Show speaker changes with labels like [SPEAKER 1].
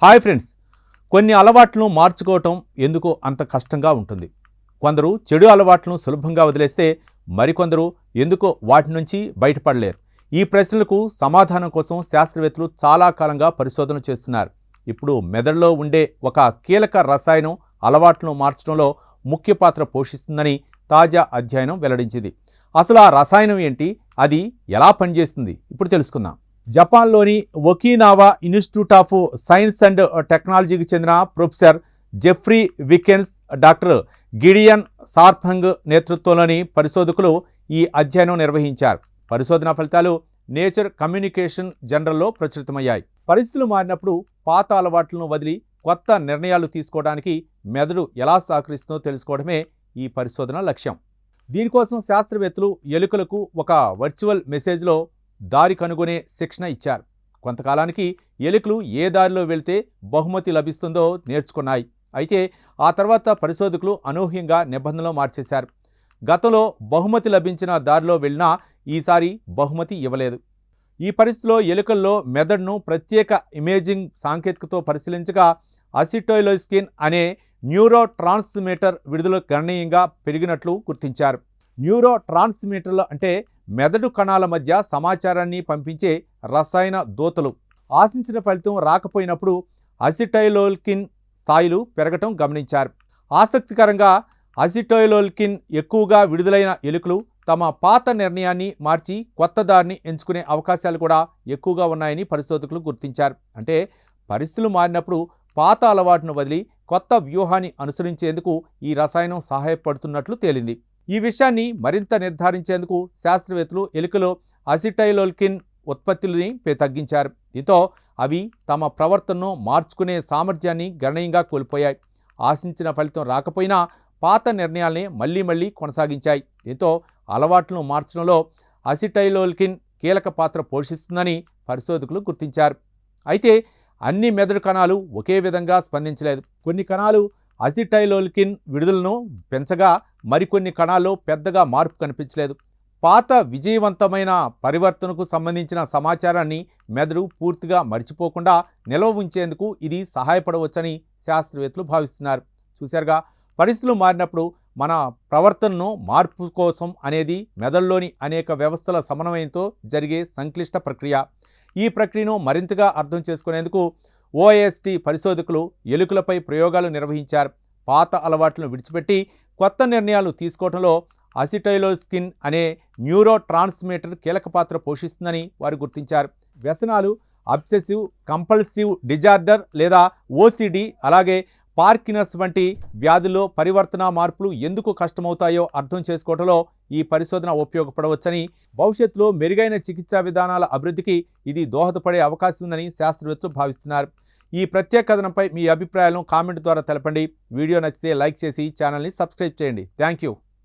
[SPEAKER 1] Hi friends, కొన్ని అలవాట్లను మార్చుకోవటం ఎందుకో అంత కష్టంగా ఉంటుంది. కొందరు చెడు అలవాట్లను సులభంగా వదిలేస్తే మరికొందరు ఎందుకో వాటి నుంచి బయటపడలేరు. ఈ ప్రశ్నలకు సమాధానం కోసం శాస్త్రవేత్తలు చాలా కాలంగా పరిశోధన చేస్తున్నారు. ఇప్పుడు మెదడులో ఉండే ఒక కీలక రసాయనం అలవాట్లను మార్చడంలో ముఖ్య పాత్ర పోషిస్తుందని తాజా అధ్యయనం వెల్లడించింది. అసలు ఆ రసాయనం ఏంటి, అది ఎలా పనిచేస్తుంది, ఇప్పుడు తెలుసుకుందాం. జపాన్లోని Okinawa institute of science and టెక్నాలజీకి చెందిన ప్రొఫెసర్ జెఫ్రీ వికెన్స్, డాక్టర్ గిడియన్ సార్ఫంగ్ నేతృత్వంలోని పరిశోధకులు ఈ అధ్యయనం నిర్వహించారు. పరిశోధన ఫలితాలు నేచర్ కమ్యూనికేషన్ జర్నల్లో ప్రచురితమయ్యాయి. పరిస్థితులు మారినప్పుడు పాత అలవాట్లను వదిలి కొత్త నిర్ణయాలు తీసుకోవడానికి మెదడు ఎలా సహకరిస్తుందో తెలుసుకోవడమే ఈ పరిశోధన లక్ష్యం. దీనికోసం శాస్త్రవేత్తలు ఎలుకలకు ఒక వర్చువల్ మెసేజ్లో దారి కనుగొనే శిక్షణ ఇచ్చారు. కొంతకాలానికి ఎలుకలు ఏ దారిలో వెళ్తే బహుమతి లభిస్తుందో నేర్చుకున్నాయి. అయితే ఆ తర్వాత పరిశోధకులు అనూహ్యంగా నిబంధనలు మార్చేశారు. గతంలో బహుమతి లభించిన దారిలో వెళ్ళినా ఈసారి బహుమతి ఇవ్వలేదు. ఈ పరిస్థితిలో ఎలుకల్లో మెదడును ప్రత్యేక ఇమేజింగ్ సాంకేతికతో పరిశీలించగా అసిటోయిలోస్కిన్ అనే న్యూరో ట్రాన్స్మిటర్ విడుదల గణనీయంగా పెరిగినట్లు గుర్తించారు. న్యూరో ట్రాన్స్మిటర్లు అంటే మెదడు కణాల మధ్య సమాచారాన్ని పంపించే రసాయన దూతలు. ఆశించిన ఫలితం రాకపోయినప్పుడు అసిటైలోల్కిన్ స్థాయిలు పెరగటం గమనించారు. ఆసక్తికరంగా అసిటైలోల్కిన్ ఎక్కువగా విడుదలైన ఎలుకలు తమ పాత నిర్ణయాన్ని మార్చి కొత్త దారిని ఎంచుకునే అవకాశాలు కూడా ఎక్కువగా ఉన్నాయని పరిశోధకులు గుర్తించారు. అంటే పరిస్థితులు మారినప్పుడు పాత అలవాటును వదిలి కొత్త వ్యూహాన్ని అనుసరించేందుకు ఈ రసాయనం సహాయపడుతున్నట్లు తేలింది. ఈ విషయాన్ని మరింత నిర్ధారించేందుకు శాస్త్రవేత్తలు ఎలుకలో అసిటైలోల్కిన్ ఉత్పత్తులని తగ్గించారు. దీంతో అవి తమ ప్రవర్తనను మార్చుకునే సామర్థ్యాన్ని గణనీయంగా కోల్పోయాయి. ఆశించిన ఫలితం రాకపోయినా పాత నిర్ణయాల్ని మళ్లీ కొనసాగించాయి. దీంతో అలవాట్లను మార్చడంలో అసిటైలోల్కిన్ కీలక పాత్ర పోషిస్తుందని పరిశోధకులు గుర్తించారు. అయితే అన్ని మెదడు కణాలు ఒకే విధంగా స్పందించలేదు. కొన్ని కణాలు అసిటైలోల్కిన్ విడుదలను పెంచగా మరికొన్ని కణాల్లో పెద్దగా మార్పు కనిపించలేదు. పాత విజయవంతమైన పరివర్తనకు సంబంధించిన సమాచారాన్ని మెదడు పూర్తిగా మర్చిపోకుండా నిల్వ ఉంచేందుకు ఇది సహాయపడవచ్చని శాస్త్రవేత్తలు భావిస్తున్నారు. చూశారుగా, పరిస్థితులు మారినప్పుడు మన ప్రవర్తనను మార్పు కోసం అనేది మెదడులోని అనేక వ్యవస్థల సమన్వయంతో జరిగే సంక్లిష్ట ప్రక్రియ. ఈ ప్రక్రియను మరింతగా అర్థం చేసుకునేందుకు ఓఎస్టీ పరిశోధకులు ఎలుకలపై ప్రయోగాలు నిర్వహించారు. పాత అలవాట్లను విడిచిపెట్టి కొత్త నిర్ణయాలు తీసుకోవడంలో అసిటైలోస్కిన్ అనే న్యూరో ట్రాన్స్మిటర్ కీలక పాత్ర పోషిస్తుందని వారు గుర్తించారు. వ్యసనాలు, అబ్సెసివ్ కంపల్సివ్ డిజార్డర్ లేదా ఓసిడి, అలాగే పార్కిన్సన్స్ వంటి వ్యాధుల్లో పరివర్తన మార్పులు ఎందుకు కష్టమవుతాయో అర్థం చేసుకోవడంలో ఈ పరిశోధన ఉపయోగపడవచ్చని, భవిష్యత్తులో మెరుగైన చికిత్సా విధానాల అభివృద్ధికి ఇది దోహదపడే అవకాశం ఉందని శాస్త్రవేత్తలు భావిస్తున్నారు. ఈ ప్రత్యేక కథనంపై మీ అభిప్రాయాలను కామెంట్ ద్వారా తెలపండి. వీడియో నచ్చితే లైక్ చేసి ఛానల్ని సబ్స్క్రైబ్ చేయండి. Thank you.